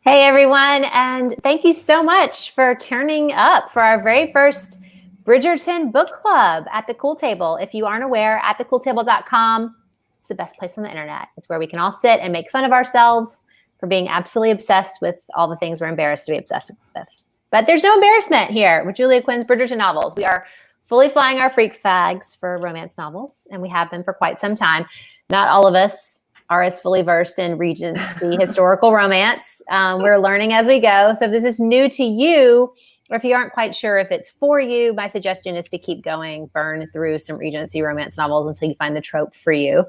Hey everyone, and thank you so much for turning up for our very first Bridgerton Book Club at the Cool Table. If you aren't aware, at thecooltable.com, it's the best place on the internet. It's where we can all sit and make fun of ourselves for being absolutely obsessed with all the things we're embarrassed to be obsessed with. But there's no embarrassment here with Julia Quinn's Bridgerton novels. We are fully flying our freak fags for romance novels, and we have been for quite some time. Not all of us are as fully versed in Regency historical romance. We're learning as we go. So if this is new to you, or if you aren't quite sure if it's for you, my suggestion is to keep going, burn through some Regency romance novels until you find the trope for you.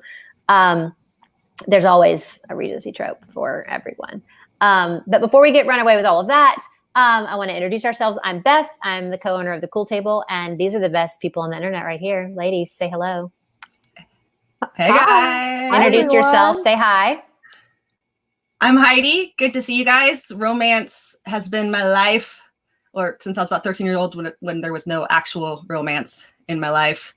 There's always a Regency trope for everyone. But before we get run away with all of that, I want to introduce ourselves. I'm Beth. I'm the co-owner of the Cool Table, and these are the best people on the internet right here. Ladies, say hello. Hey guys. Introduce yourself. Say hi. I'm Heidi. Good to see you guys. Romance has been my life, or since I was about 13 years old when there was no actual romance in my life.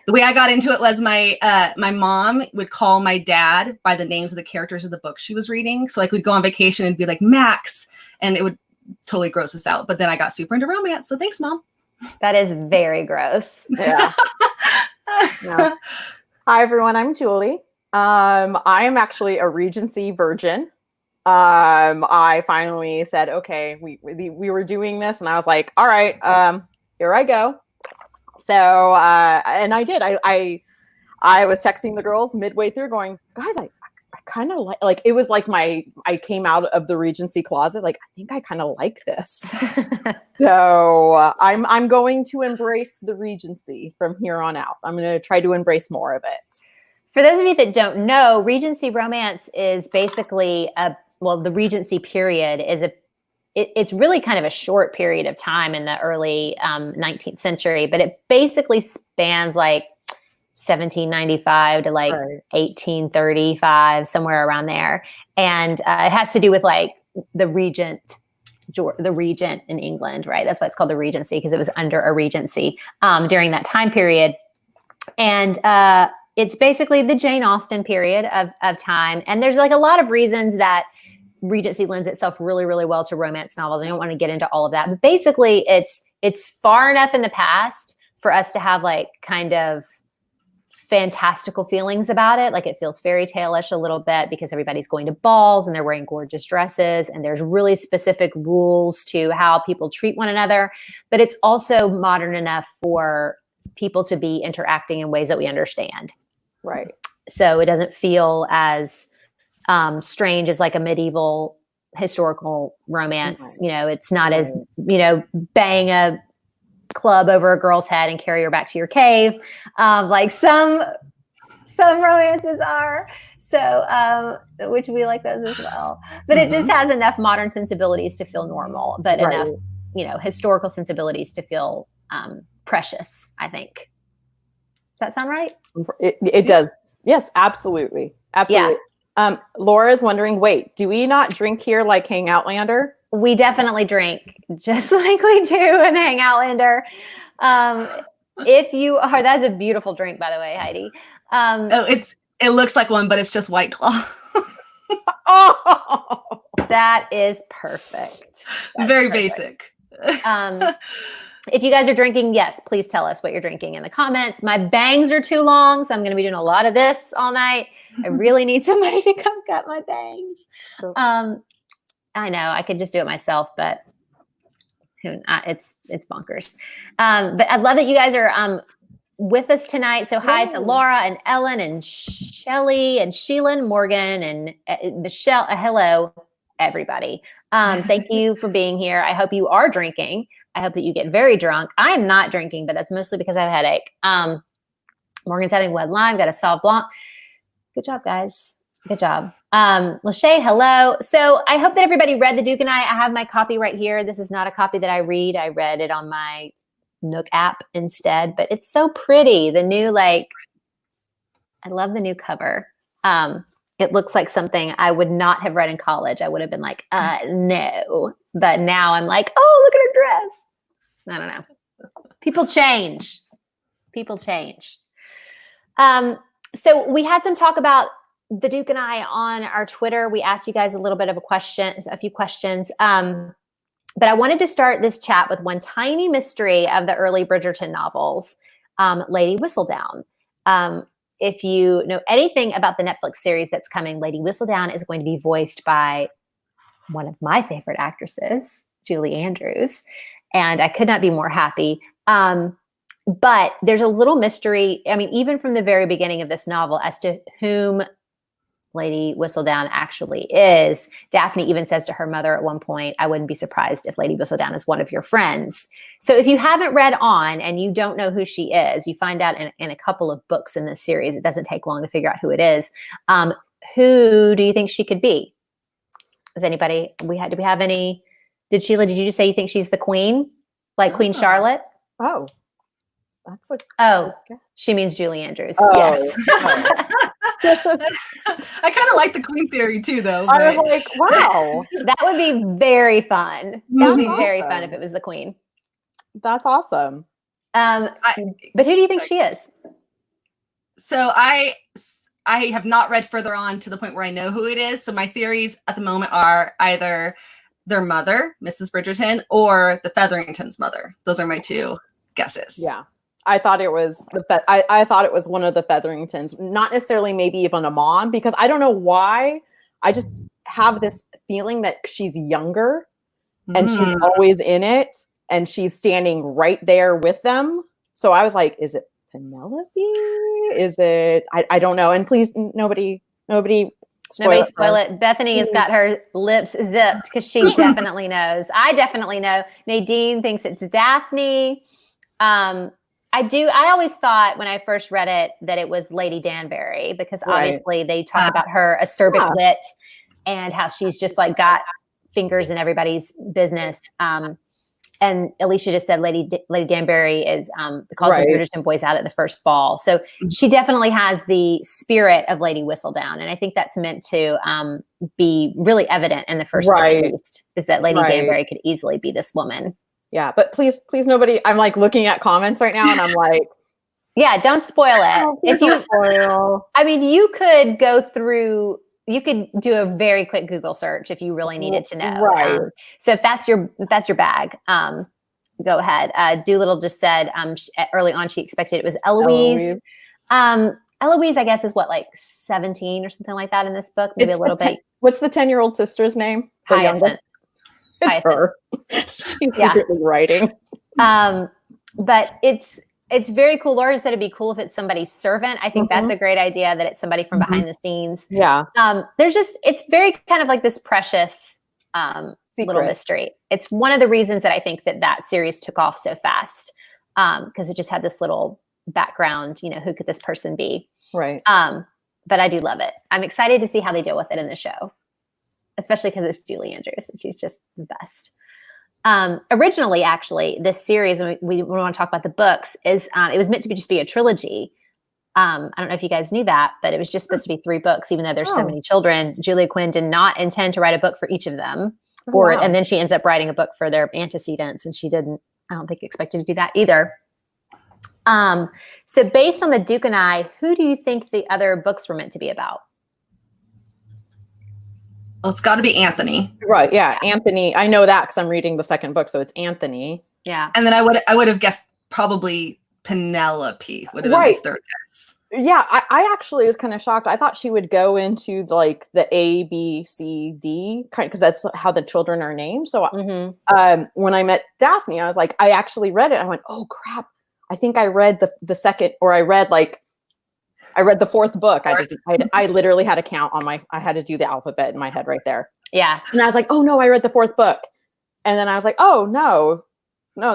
The way I got into it was my mom would call my dad by the names of the characters of the book she was reading. So like we'd go on vacation and be like Max, and it would totally gross us out. But then I got super into romance. So thanks, Mom. That is very gross. Yeah. No. Hi, everyone. I'm Julie. I am actually a Regency virgin. I finally said, okay, we were doing this, and I was like, all right, here I go. So, and I did. I was texting the girls midway through, going, guys, I kind of like it was like I came out of the Regency closet, like I think I kind of like this. So I'm going to embrace the Regency from here on out. I'm going to try to embrace more of it. For those of you that don't know, Regency romance is basically the Regency period is it's really kind of a short period of time in the early 19th century, but it basically spans like 1795 to like 1835, somewhere around there. And it has to do with like the regent in England, right? That's why it's called the Regency, because it was under a regency during that time period. And it's basically the Jane Austen period of time. And there's like a lot of reasons that Regency lends itself really, really well to romance novels. I don't want to get into all of that, but basically it's far enough in the past for us to have like kind of fantastical feelings about it. Like it feels fairy tale-ish a little bit because everybody's going to balls and they're wearing gorgeous dresses and there's really specific rules to how people treat one another. But it's also modern enough for people to be interacting in ways that we understand. Right. So it doesn't feel as strange as like a medieval historical romance. Right. You know, it's not as, bang a club over a girl's head and carry her back to your cave, like some romances are. So, which we like those as well. But it just has enough modern sensibilities to feel normal, but enough, historical sensibilities to feel precious, I think. Does that sound right? It does. Yes, absolutely. Absolutely. Yeah. Laura is wondering, wait, do we not drink here like Hang Outlander? We definitely drink just like we do in Hang Outlander. If you are, that's a beautiful drink, by the way, Heidi. It looks like one, but it's just White Claw. Oh, that is perfect. Very basic. If you guys are drinking, yes, please tell us what you're drinking in the comments. My bangs are too long, so I'm going to be doing a lot of this all night. I really need somebody to come cut my bangs. I know I could just do it myself, but it's bonkers. But I love that you guys are with us tonight. So hi to Laura and Ellen and Shelly and Sheila and Morgan and Michelle. Hello, everybody. Thank you for being here. I hope you are drinking. I hope that you get very drunk. I am not drinking, but that's mostly because I have a headache. Morgan's having red lime, got a Sauv Blanc. Good job, guys. Good job. Lachey, hello. So I hope that everybody read The Duke and I have my copy right here. This is not a copy that I read. I read it on my Nook app instead, but it's so pretty. The new, I love the new cover. It looks like something I would not have read in college. I would have been like, no. But now I'm like, oh, look at her dress. I don't know. People change. So we had some talk about the Duke and I on our Twitter, we asked you guys a little bit of a few questions. But I wanted to start this chat with one tiny mystery of the early Bridgerton novels, Lady Whistledown. If you know anything about the Netflix series that's coming, Lady Whistledown is going to be voiced by one of my favorite actresses, Julie Andrews. And I could not be more happy. But there's a little mystery, I mean, even from the very beginning of this novel, as to whom Lady Whistledown actually is. Daphne even says to her mother at one point, I wouldn't be surprised if Lady Whistledown is one of your friends. So if you haven't read on and you don't know who she is, you find out in a couple of books in this series. It doesn't take long to figure out who it is. Who do you think she could be? Is anybody, do we have any, did Sheila, did you just say you think she's the queen? Like Queen Charlotte? Oh, that's like, she means Julie Andrews. Oh. Yes. I kind of like the queen theory too, though. I was like, wow. That would be very fun. That would be very fun if it was the queen. That's awesome. But who do you think she is? So I have not read further on to the point where I know who it is. So my theories at the moment are either their mother, Mrs. Bridgerton, or the Featheringtons' mother. Those are my two guesses. Yeah. I thought it was I thought it was one of the Featheringtons, not necessarily maybe even a mom, because I don't know why. I just have this feeling that she's younger and she's always in it and she's standing right there with them. So I was like, is it Penelope? Is it? I don't know. And please, nobody spoil it. Bethany has got her lips zipped because she definitely knows. I definitely know. Nadine thinks it's Daphne. I always thought when I first read it that it was Lady Danbury, because obviously they talk about her acerbic wit and how she's just like got fingers in everybody's business. And Alicia just said Lady Danbury is calls the Bridgerton boys out at the first ball. So she definitely has the spirit of Lady Whistledown. And I think that's meant to be really evident in the first book, at least, is that Lady Danbury could easily be this woman. Yeah, but please, nobody. I'm like looking at comments right now, and I'm like, yeah, don't spoil it. If you spoil, I mean, you could go through. You could do a very quick Google search if you really needed to know. Right. So if that's your bag, go ahead. Doolittle just said early on she expected it was Eloise. Eloise, I guess, is what, like 17 or something like that in this book, maybe a little bit. What's the 10-year-old sister's name? Hyacinth. It's her. She's secretly writing. But it's very cool. Laura said it'd be cool if it's somebody's servant. I think that's a great idea, that it's somebody from behind the scenes. Yeah. It's very kind of like this precious little mystery. It's one of the reasons that I think that series took off so fast, because it just had this little background, who could this person be? Right. But I do love it. I'm excited to see how they deal with it in the show, especially because it's Julie Andrews and she's just the best. Originally, actually, this series, we want to talk about the books, is it was meant to just be a trilogy. I don't know if you guys knew that, but it was just supposed to be 3 books, even though there's so many children. Julia Quinn did not intend to write a book for each of them. And then she ends up writing a book for their antecedents, and she didn't, I don't think, expected to do that either. So based on The Duke and I, who do you think the other books were meant to be about? Well, it's got to be Anthony. Right. Yeah. Anthony. I know that because I'm reading the second book. So it's Anthony. Yeah. And then I would have guessed probably Penelope would have been the third guess. Yeah. I actually was kind of shocked. I thought she would go into like the A, B, C, D kind, because that's how the children are named. So when I met Daphne, I was like, I actually read it. I went, oh crap. I think I read the second, or I read the 4th book. I literally had a count on I had to do the alphabet in my head right there. Yeah. And I was like, oh no, I read the 4th book. And then I was like, oh no,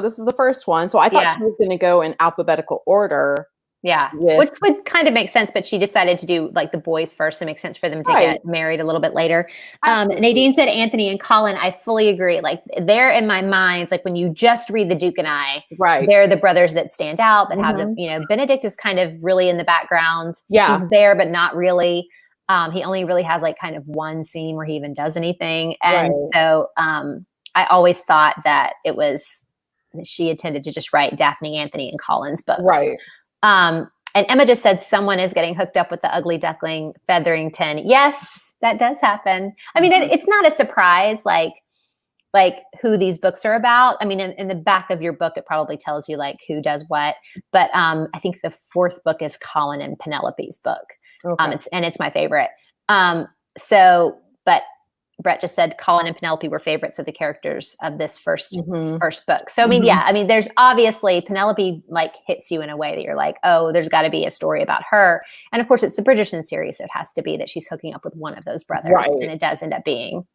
this is the first one. So I thought she was going to go in alphabetical order. Yeah. Which would kind of make sense, but she decided to do like the boys first to make sense for them to get married a little bit later. Nadine said Anthony and Colin. I fully agree. Like, they're in my mind, like when you just read The Duke and I, they're the brothers that stand out, that have the, Benedict is kind of really in the background. Yeah. He's there, but not really. He only really has like kind of one scene where he even does anything. And so I always thought that it was, that she intended to just write Daphne, Anthony, and Colin's books. Right. And Emma just said someone is getting hooked up with the ugly duckling Featherington. Yes, that does happen. I mean, it's not a surprise, like who these books are about. I mean, in the back of your book, it probably tells you like who does what. But I think the fourth book is Colin and Penelope's book. Okay. It's my favorite. But Brett just said Colin and Penelope were favorites of the characters of this first book. So, I mean, yeah, I mean, there's obviously Penelope like hits you in a way that you're like, oh, there's got to be a story about her. And of course, it's the Bridgerton series. So it has to be that she's hooking up with one of those brothers. Right. And it does end up being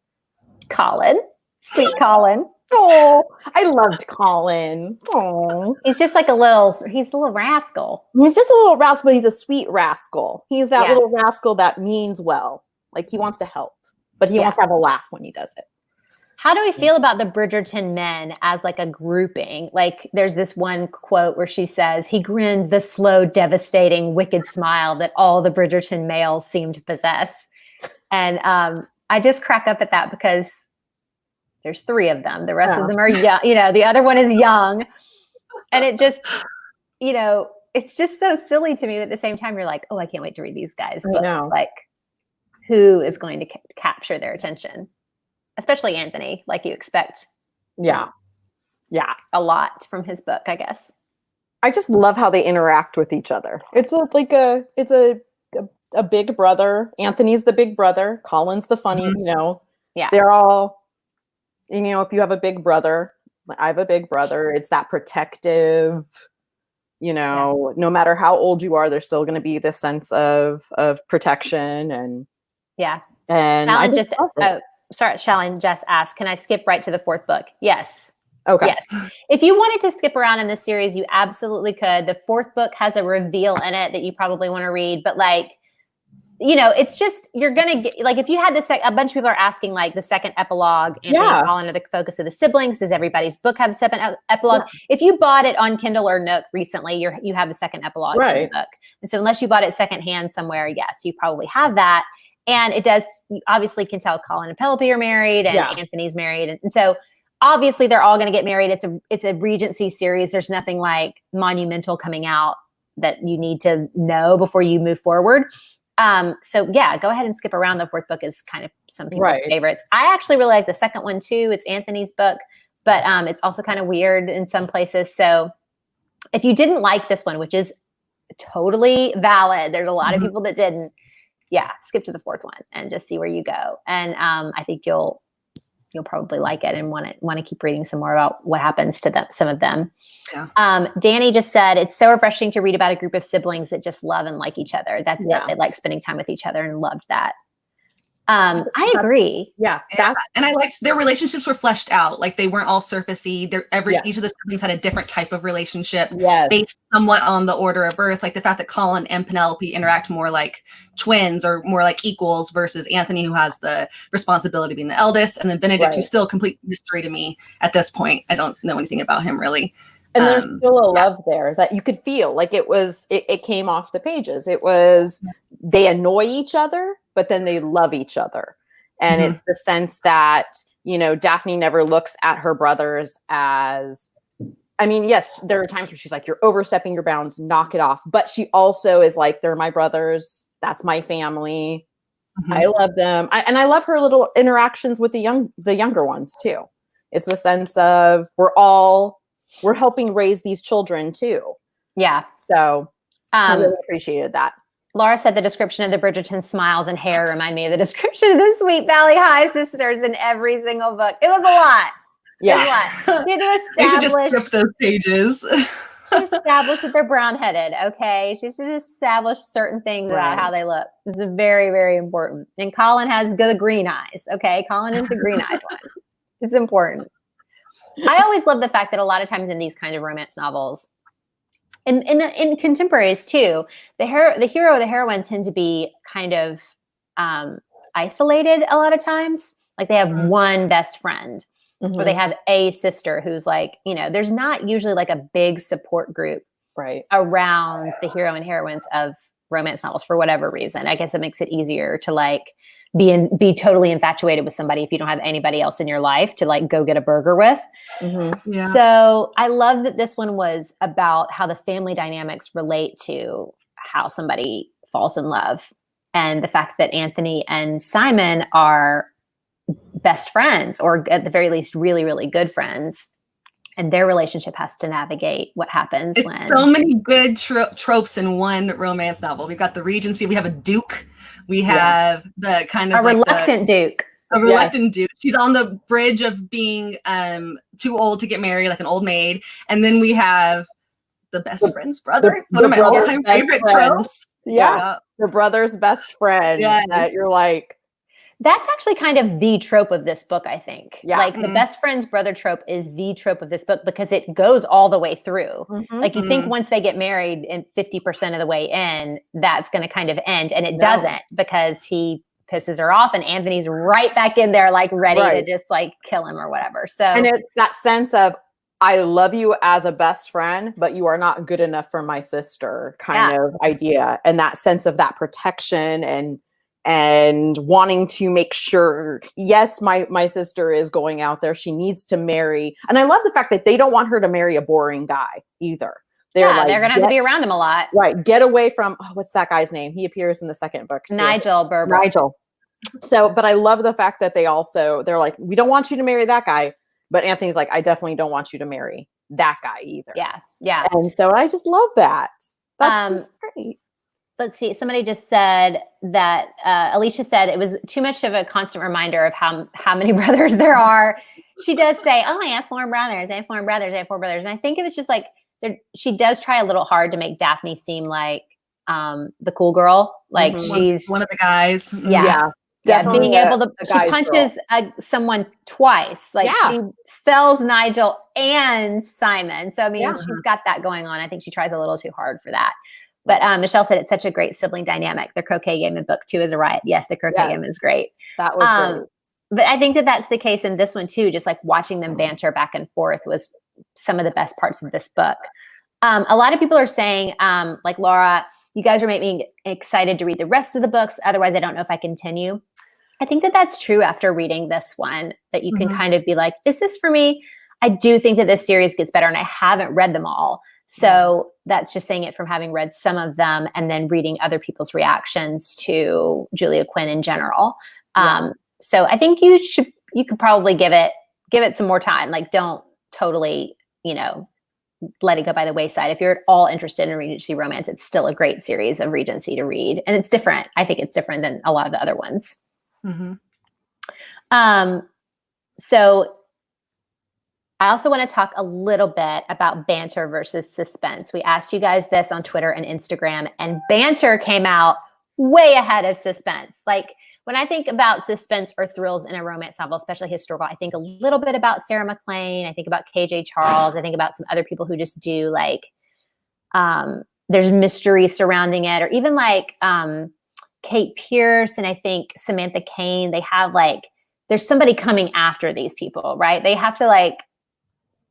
Colin. Sweet Colin. Oh, I loved Colin. Oh, He's just like he's a little rascal. he's just a little rascal, but he's a sweet rascal. He's that Yeah. little rascal that means well. Like he wants to help, but he wants to have a laugh when he does it. How do we feel about the Bridgerton men as like a grouping? Like there's this one quote where she says, he grinned the slow, devastating, wicked smile that all the Bridgerton males seem to possess. And I just crack up at that because there's three of them. The rest of them are young. You know, the other one is young. And it just, you know, it's just so silly to me. But at the same time, you're like, oh, I can't wait to read these guys' books. Like, who is going to capture their attention? Especially Anthony, like you expect. Yeah. A lot from his book, I guess. I just love how they interact with each other. It's a big brother. Anthony's the big brother. Colin's the funny, you know. Yeah. They're all, you know, if you have a big brother, I have a big brother, it's that protective, you know, no matter how old you are, there's still going to be this sense of protection and Shallon just asked, can I skip right to the fourth book? Yes. Okay. Yes. If you wanted to skip around in this series, you absolutely could. The fourth book has a reveal in it that you probably want to read, but like, you know, it's just, you're going to get, like, if you had a bunch of people are asking like the second epilogue, Anthony and Colin are the focus of the siblings. Does everybody's book have a second epilogue? Yeah. If you bought it on Kindle or Nook recently, you have a second epilogue in the book. And so unless you bought it secondhand somewhere, yes, you probably have that. And it does, you obviously can tell Colin and Penelope are married and Anthony's married. And so obviously they're all going to get married. It's a Regency series. There's nothing like monumental coming out that you need to know before you move forward. So yeah, go ahead and skip around. The fourth book is kind of some people's favorites. I actually really like the second one too. It's Anthony's book, but it's also kind of weird in some places. So if you didn't like this one, which is totally valid, there's a lot of people that didn't, skip to the fourth one and just see where you go. And I think you'll probably like it and want to keep reading some more about what happens to them, some of them. Yeah. Danny just said, it's so refreshing to read about a group of siblings that just love and like each other. That's it. They like spending time with each other and loved that. I agree. Yeah. And I liked their relationships were fleshed out. Like they weren't all surfacey. Each of the siblings had a different type of relationship based somewhat on the order of birth. Like the fact that Colin and Penelope interact more like twins or more like equals versus Anthony, who has the responsibility of being the eldest. And then Benedict, who's still a complete mystery to me at this point. I don't know anything about him really. And there's still a love there that you could feel like it came off the pages. It was, they annoy each other, but then they love each other. And it's the sense that, you know, Daphne never looks at her brothers as, I mean, yes, there are times where she's like, you're overstepping your bounds, knock it off. But she also is like, they're my brothers. That's my family. I love them. And I love her little interactions with the younger ones too. It's the sense of we're helping raise these children too. Yeah. So I really appreciated that. Laura said the description of the Bridgerton smiles and hair remind me of the description of the Sweet Valley High sisters in every single book. It was a lot. Yeah. It was a lot. You should just skip those pages. Establish that they're brown-headed, okay? She should establish certain things about how they look. It's very, very important. And Colin has the green eyes, okay? Colin is the green-eyed one. It's important. I always love the fact that a lot of times in these kind of romance novels, in contemporaries too, the hero or the heroine tend to be kind of isolated a lot of times. Like they have one best friend or they have a sister who's like, you know, there's not usually like a big support group around the hero and heroines of romance novels for whatever reason. I guess it makes it easier to like be totally infatuated with somebody if you don't have anybody else in your life to like go get a burger with. So I love that this one was about how the family dynamics relate to how somebody falls in love. And the fact that Anthony and Simon are best friends, or at the very least, really, really good friends. And their relationship has to navigate what happens when. So many good tropes in one romance novel. We've got the Regency. We have a Duke. We have the kind of a reluctant Duke. A reluctant Duke. She's on the bridge of being too old to get married, like an old maid. And then we have the best friend's brother. One of my all-time favorite tropes. Yeah. The brother's best friend. Yeah. That you're like. That's actually kind of the trope of this book, I think. Yeah. Like the best friend's brother trope is the trope of this book because it goes all the way through. Like you think once they get married and 50% of the way in, that's going to kind of end. And it doesn't, because he pisses her off and Anthony's right back in there, like ready to just like kill him or whatever. So, and it's that sense of, I love you as a best friend, but you are not good enough for my sister kind of idea. And that sense of that protection and wanting to make sure, yes, my sister is going out there. She needs to marry. And I love the fact that they don't want her to marry a boring guy either. They're like, they're going to have to be around him a lot. Right. Get away from, what's that guy's name? He appears in the second book too. Nigel Berber. Nigel. So, but I love the fact that they're like, we don't want you to marry that guy. But Anthony's like, I definitely don't want you to marry that guy either. Yeah. Yeah. And so I just love that. That's great. Let's see. Somebody just said that Alicia said it was too much of a constant reminder of how many brothers there are. She does say, "Oh, I have 4 brothers. I have 4 brothers. I have 4 brothers." And I think it was just like she does try a little hard to make Daphne seem like the cool girl. Like she's one of the guys. Yeah. Definitely being able to, she punches someone twice. Like she fells Nigel and Simon. So I mean, she's got that going on. I think she tries a little too hard for that. But Michelle said it's such a great sibling dynamic. The croquet game in book 2 is a riot. Yes, the croquet game is great. That was great. But I think that that's the case in this one too. Just like watching them banter back and forth was some of the best parts of this book. A lot of people are saying, like Laura, you guys are making me excited to read the rest of the books. Otherwise, I don't know if I continue. I think that that's true after reading this one, that you can kind of be like, is this for me? I do think that this series gets better, and I haven't read them all. So that's just saying it from having read some of them and then reading other people's reactions to Julia Quinn in general. So I think you could probably give it some more time. Like, don't totally, let it go by the wayside. If you're at all interested in Regency Romance, it's still a great series of Regency to read. And it's different. I think it's different than a lot of the other ones. So I also want to talk a little bit about banter versus suspense. We asked you guys this on Twitter and Instagram, and banter came out way ahead of suspense. Like, when I think about suspense or thrills in a romance novel, especially historical, I think a little bit about Sarah MacLean. I think about KJ Charles. I think about some other people who just do like, there's mystery surrounding it, or even like Kate Pierce and I think Samantha Kane. They have like, there's somebody coming after these people, right? They have to like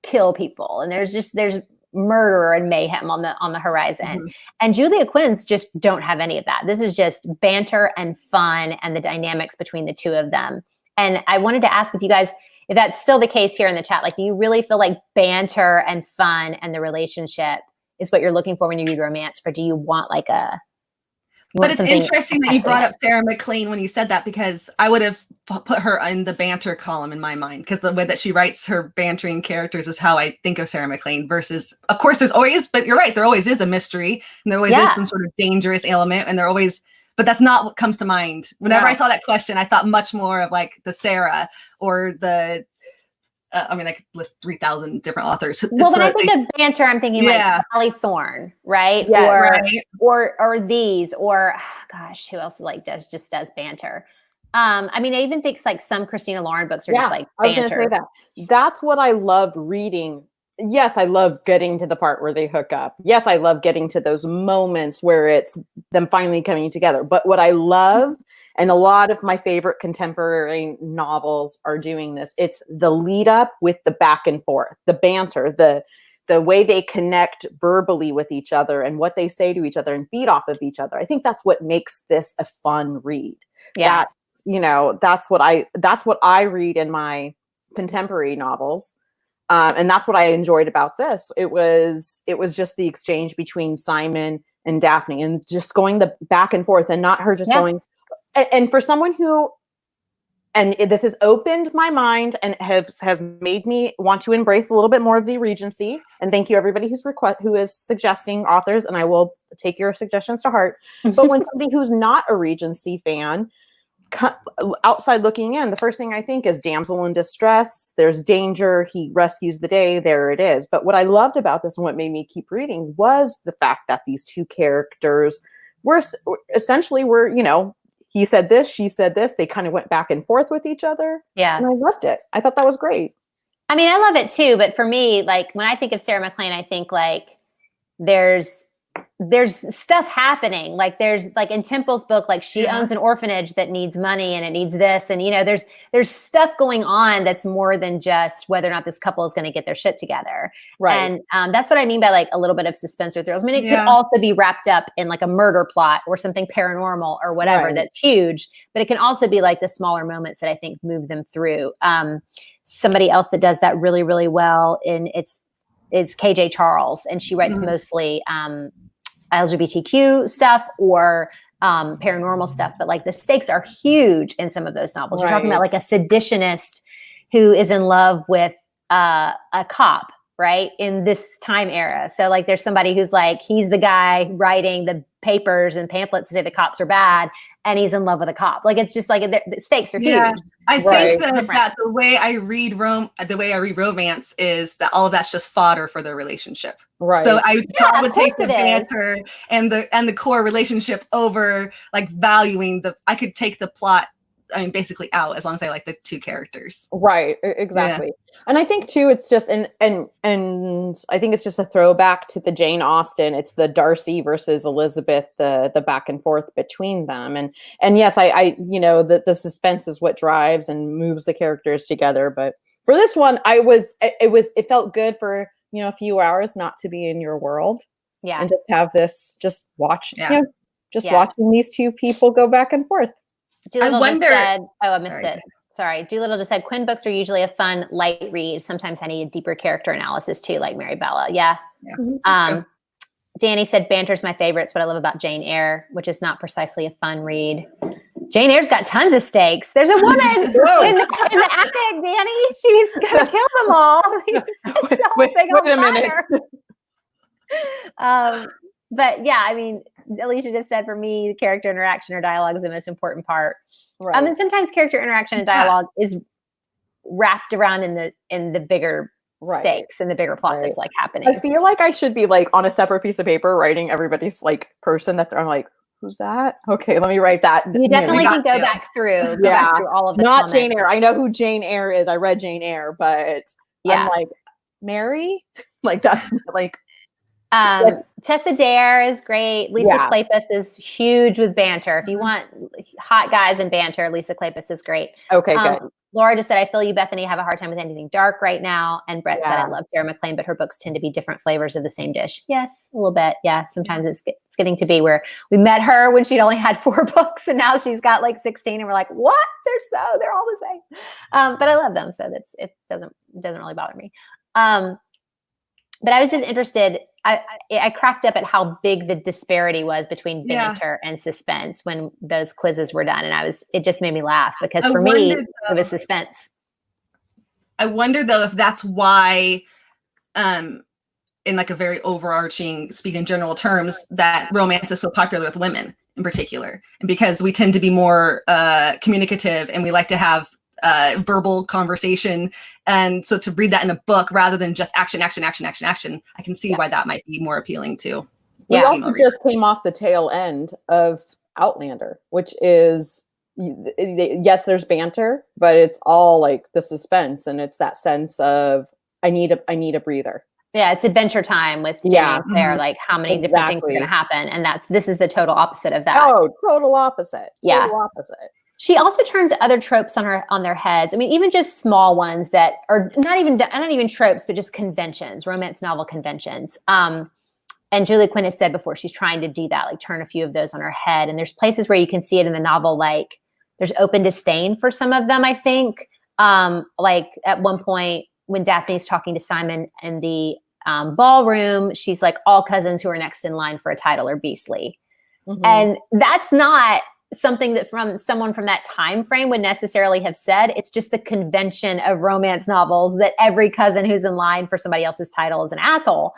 kill people, and there's murder and mayhem on the horizon. And Julia Quinn's just don't have any of that. This is just banter and fun and the dynamics between the two of them. And I wanted to ask if that's still the case here in the chat. Like, do you really feel like banter and fun and the relationship is what you're looking for when you read romance, or do you want like But it's interesting that you brought up Sarah MacLean when you said that, because I would have put her in the banter column in my mind, because the way that she writes her bantering characters is how I think of Sarah MacLean versus, of course, but you're right, there always is a mystery and there always is some sort of dangerous element, and but that's not what comes to mind. Whenever I saw that question, I thought much more of like the Sarah or the, I could list 3,000 different authors. Well, when I think of banter, I'm thinking like Sally Thorne, right? Yeah, or these, or gosh, who else just does banter? I even think like some Christina Lauren books are just like banter. I was gonna say that. That's what I love reading. Yes, I love getting to the part where they hook up. Yes, I love getting to those moments where it's them finally coming together. But what I love, and a lot of my favorite contemporary novels are doing this, it's the lead up with the back and forth, the banter, the way they connect verbally with each other and what they say to each other and feed off of each other. I think that's what makes this a fun read. Yeah. That's what I read in my contemporary novels. And that's what I enjoyed about this. It was just the exchange between Simon and Daphne, and just going the back and forth, and not her just going. And for someone who, and this has opened my mind and has made me want to embrace a little bit more of the Regency. And thank you everybody who is suggesting authors, and I will take your suggestions to heart. But when somebody who's not a Regency fan, outside looking in, the first thing I think is damsel in distress. There's danger. He rescues the day. There it is. But what I loved about this and what made me keep reading was the fact that these two characters were essentially he said this, she said this. They kind of went back and forth with each other. Yeah. And I loved it. I thought that was great. I mean, I love it too. But for me, like when I think of Sarah MacLean, I think like there's stuff happening. Like there's like in Temple's book, like she owns an orphanage that needs money and it needs this. And, there's stuff going on that's more than just whether or not this couple is going to get their shit together. Right. And that's what I mean by like a little bit of suspense or thrills. I mean, it could also be wrapped up in like a murder plot or something paranormal or whatever that's huge, but it can also be like the smaller moments that I think move them through. Somebody else that does that really, really well it's KJ Charles, and she writes mostly LGBTQ stuff or paranormal stuff, but like the stakes are huge in some of those novels. You're talking about like a seditionist who is in love with a cop, right? In this time era. So like there's somebody who's like, he's the guy writing the papers and pamphlets to say the cops are bad, and he's in love with a cop. Like it's just like the stakes are huge. I think that the way I read romance is that all of that's just fodder for their relationship. Right. So I would take the banter and the core relationship over like valuing I could take the plot, I mean, basically out as long as I like the two characters. Right. Exactly. Yeah. And I think too, it's just, and I think it's just a throwback to the Jane Austen. It's the Darcy versus Elizabeth, the back and forth between them. And yes, the suspense is what drives and moves the characters together. But for this one, it felt good for, a few hours not to be in your world. Yeah. And just have this, watching these two people go back and forth. Doolittle just said, I missed it. Sorry. Doolittle just said, Quinn books are usually a fun, light read. Sometimes I need a deeper character analysis too, like Mary Bella. Yeah. Danny said, banter's my favorite. It's what I love about Jane Eyre, which is not precisely a fun read. Jane Eyre's got tons of stakes. There's a woman in the attic, Danny. She's going to kill them all. Wait a minute. But yeah, I mean, Alicia just said for me, character interaction or dialogue is the most important part. Right. And sometimes character interaction and dialogue is wrapped around in the bigger stakes and the bigger plot that's like happening. I feel like I should be like on a separate piece of paper writing everybody's like person that I'm like, who's that? Okay, let me write that. You definitely can go back through all of the Not comments. Jane Eyre. I know who Jane Eyre is. I read Jane Eyre, but I'm like, Mary? Like that's like Tessa Dare is great. Lisa Kleypas is huge with banter. If you want hot guys and banter, Lisa Kleypas is great. Okay, good. Laura just said, I feel you, Bethany, have a hard time with anything dark right now. And Brett said, I love Sarah MacLean, but her books tend to be different flavors of the same dish. Yes, a little bit. Yeah, sometimes it's getting to be where we met her when she'd only had 4 books, and now she's got like 16, and we're like, what? They're all the same. But I love them, so it doesn't really bother me. But I was just interested. I cracked up at how big the disparity was between banter and suspense when those quizzes were done. And it just made me laugh because for me, it was suspense. I wonder though, if that's why, in like a very overarching, speaking in general terms, that romance is so popular with women in particular. And because we tend to be more communicative and we like to have verbal conversation, and so to read that in a book rather than just action, I can see why that might be more appealing to. We also just came off the tail end of Outlander, which is yes, there's banter, but it's all like the suspense, and it's that sense of I need a breather. Yeah, it's adventure time with Jenny and Claire. Like how many different things are going to happen, and this is the total opposite of that. Oh, total opposite. Total opposite. She also turns other tropes on their heads. I mean, even just small ones that are not even tropes, but just conventions, romance novel conventions. And Julia Quinn has said before, she's trying to do that, like turn a few of those on her head. And there's places where you can see it in the novel, like there's open disdain for some of them, I think. Like at one point, when Daphne's talking to Simon in the ballroom, she's like, all cousins who are next in line for a title are beastly. Mhm. And that's not something that from someone from that time frame would necessarily have said. It's just the convention of romance novels that every cousin who's in line for somebody else's title is an asshole.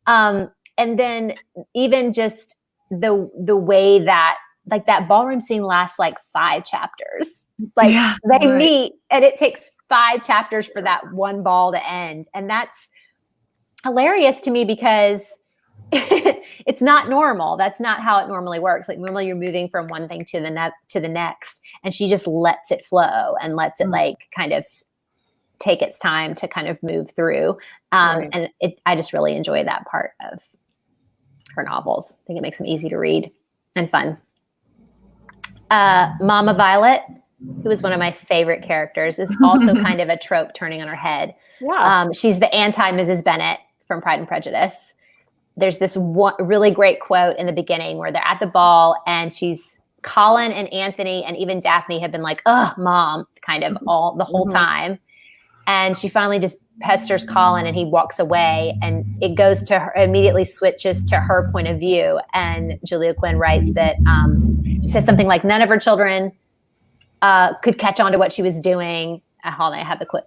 And then even just the way that like that ballroom scene lasts like 5 chapters. Like they meet and it takes 5 chapters for that one ball to end. And that's hilarious to me because it's not normal. That's not how it normally works. Like normally you're moving from one thing to the next, and she just lets it flow and lets it like kind of take its time to kind of move through. And I just really enjoy that part of her novels. I think it makes them easy to read and fun. Mama Violet, who is one of my favorite characters, is also kind of a trope turning on her head. Yeah. She's the anti Mrs. Bennet from Pride and Prejudice. There's this really great quote in the beginning where they're at the ball and Colin and Anthony and even Daphne have been like, "Oh, Mom," kind of the whole time. And she finally just pesters Colin and he walks away, and it goes to her, immediately switches to her point of view. And Julia Quinn writes that she says something like, none of her children could catch on to what she was doing. Hold on, I have the quote.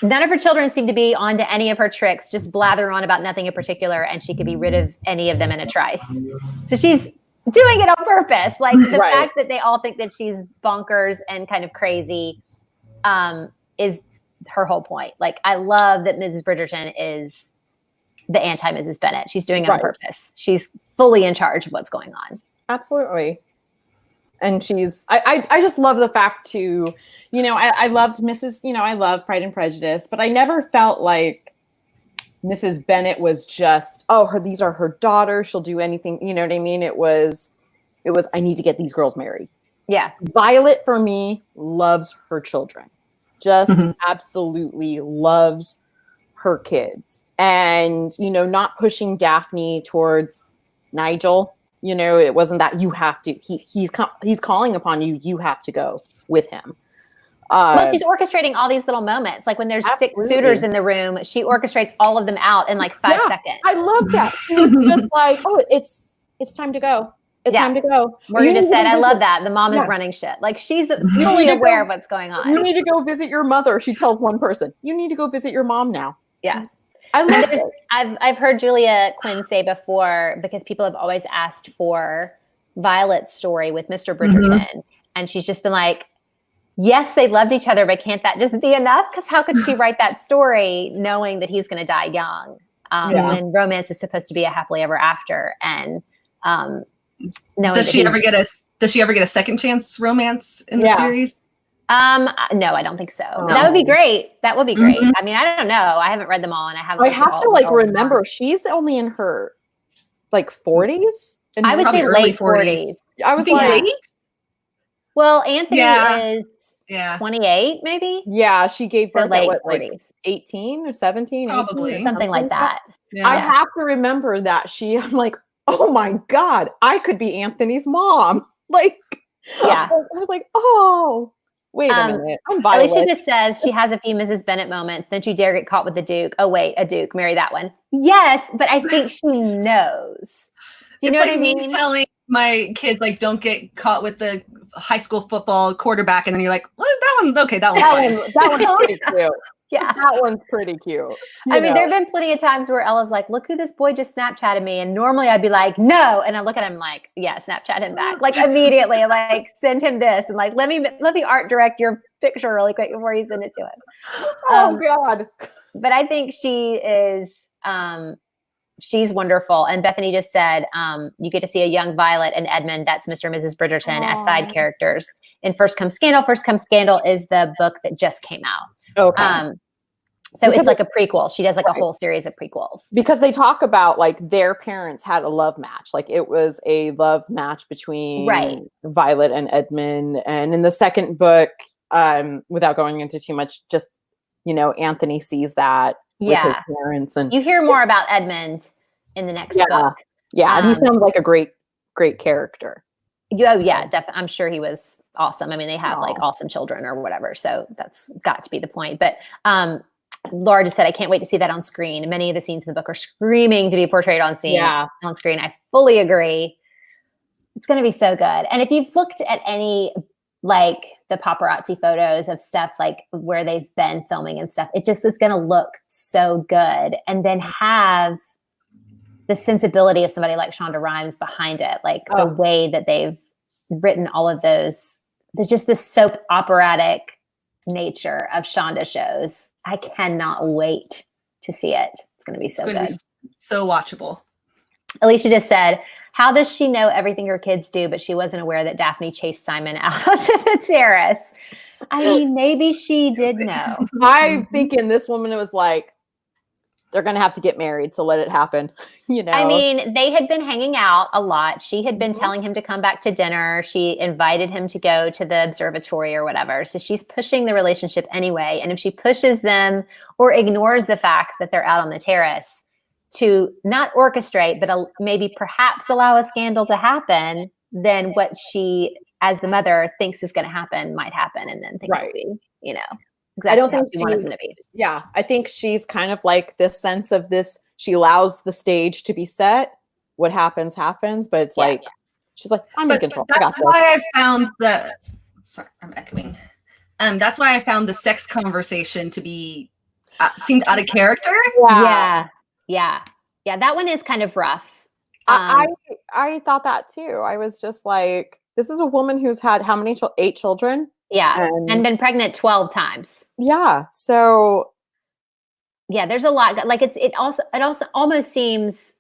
None of her children seemed to be onto any of her tricks, just blather on about nothing in particular, and she could be rid of any of them in a trice. So she's doing it on purpose. Like the fact that they all think that she's bonkers and kind of crazy is her whole point. Like I love that Mrs. Bridgerton is the anti-Mrs. Bennet. She's doing it on purpose. She's fully in charge of what's going on. Absolutely. And I just love the fact too, I loved I love Pride and Prejudice, but I never felt like Mrs. Bennet was just, these are her daughters. She'll do anything. You know what I mean? It was, I need to get these girls married. Yeah. Violet for me loves her children, just absolutely loves her kids, and, not pushing Daphne towards Nigel. It wasn't that you have to, he's calling upon you. You have to go with him. Well, she's orchestrating all these little moments. Like when there's 6 suitors in the room, she orchestrates all of them out in like 5 seconds. I love that. It's just like, it's time to go. It's time to go. Morgan just said, I love that. The mom is running shit. Like she's fully aware of what's going on. You need to go visit your mother. She tells one person, you need to go visit your mom now. Yeah. I love it. I've heard Julia Quinn say before, because people have always asked for Violet's story with Mr. Bridgerton. And she's just been like, yes, they loved each other, but can't that just be enough? Because how could she write that story knowing that he's going to die young? When romance is supposed to be a happily ever after. And does she ever get a second chance romance in the series? No, I don't think so. No. That would be great. That would be great. I mean, I don't know. I haven't read them all, and I have to like remember she's only in her like 40s. I would say late 40s. I was like, well, Anthony is 28, maybe. Yeah, she gave birth late at like 18 or 17, probably 18 something like that. Yeah. I have to remember that I'm like, oh my God, I could be Anthony's mom. Like, I was like, oh. Wait a minute. I'm Violet. Alicia just says she has a few Mrs. Bennet moments. Don't you dare get caught with the Duke. Oh, wait, a Duke. Marry that one. Yes, but I think she knows. Do you know what I mean? Me telling my kids, like, don't get caught with the high school football quarterback. And then you're like, well, that one's okay. That one's pretty cute. Yeah, that one's pretty cute. I mean, there have been plenty of times where Ella's like, look who this boy just Snapchatted me. And normally I'd be like, no. And I look at him like, yeah, Snapchat him back. Like immediately, like send him this. And like, let me art direct your picture really quick before you send it to him. Oh God. But I think she is, she's wonderful. And Bethany just said, you get to see a young Violet and Edmund, that's Mr. and Mrs. Bridgerton, as side characters in First Comes Scandal. First Comes Scandal is the book that just came out. Okay. So it's like a prequel. She does like a whole series of prequels. Because they talk about like their parents had a love match. Like it was a love match between Violet and Edmund. And in the second book, without going into too much, just, Anthony sees that with his parents. And you hear more about Edmund in the next book. Yeah. And he sounds like a great character. Yeah, definitely. I'm sure he was awesome. I mean, they have like awesome children or whatever. So that's got to be the point. But Laura just said, I can't wait to see that on screen. Many of the scenes in the book are screaming to be portrayed on screen. On screen. I fully agree. It's going to be so good. And if you've looked at any, like the paparazzi photos of stuff like where they've been filming and stuff, it just is going to look so good. And then have the sensibility of somebody like Shonda Rhimes behind it. Like the way that they've written all of those, there's just this soap operatic nature of Shonda shows. I cannot wait to see it. It's going to be so good. So watchable. Alicia just said, how does she know everything her kids do, but she wasn't aware that Daphne chased Simon out onto the terrace? I mean, maybe she did know. I'm thinking this woman was like, they're going to have to get married, so let it happen. You know, I mean, they had been hanging out a lot. She had been telling him to come back to dinner. She invited him to go to the observatory or whatever. So she's pushing the relationship anyway. And if she pushes them or ignores the fact that they're out on the terrace to not orchestrate, but maybe perhaps allow a scandal to happen, then what she, as the mother, thinks is going to happen might happen. And then things will be, you know, exactly I don't think she wanted them to be. Yeah, I think she's kind of like this sense of this. She allows the stage to be set. What happens, happens. But it's like, she's like, I'm in control. That's why I found the, sorry, I'm echoing. That's why I found the sex conversation to be, seemed out of character. Yeah. That one is kind of rough. I thought that too. I was just like, this is a woman who's had how many 8 children? Yeah. And been pregnant 12 times. Yeah. So yeah, there's a lot. Like it also almost seems,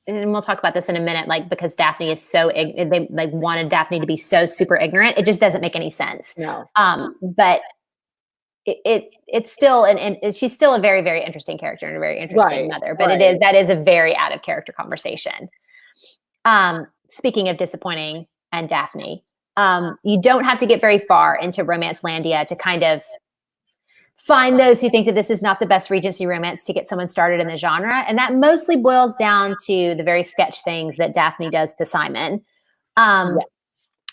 and we'll talk about this in a minute, like because Daphne is so they like wanted Daphne to be so super ignorant. It just doesn't make any sense. No. But it's still and she's still a very, very interesting character and a very interesting mother. But that is a very out of character conversation. Speaking of disappointing and Daphne, you don't have to get very far into Romancelandia to kind of find those who think that this is not the best Regency romance to get someone started in the genre. And that mostly boils down to the very sketch things that Daphne does to Simon. And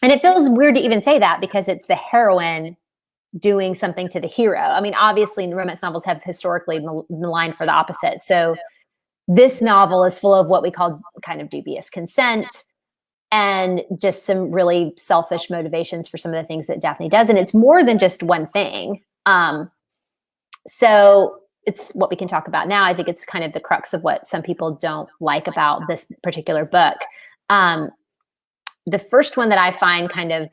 it feels weird to even say that because it's the heroine doing something to the hero. I mean, obviously romance novels have historically maligned for the opposite. So this novel is full of what we call kind of dubious consent and just some really selfish motivations for some of the things that Daphne does. And it's more than just one thing. So it's what we can talk about now. I think it's kind of the crux of what some people don't like about this particular book. The first one that I find kind of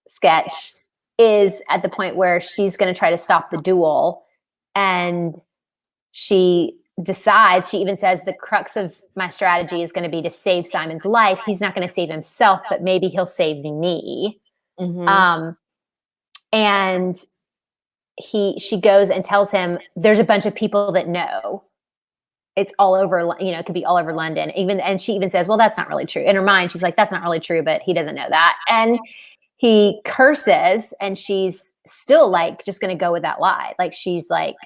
sketch is at the point where she's going to try to stop the duel. And she decides, she even says, the crux of my strategy is going to be to save Simon's life. He's not going to save himself, but maybe he'll save me. And she goes and tells him there's a bunch of people that know. It's all over, you know, it could be all over London. And she even says, well, that's not really true. In her mind, she's like, that's not really true, but he doesn't know that. And he curses, and she's still like, just going to go with that lie. Like, she's like,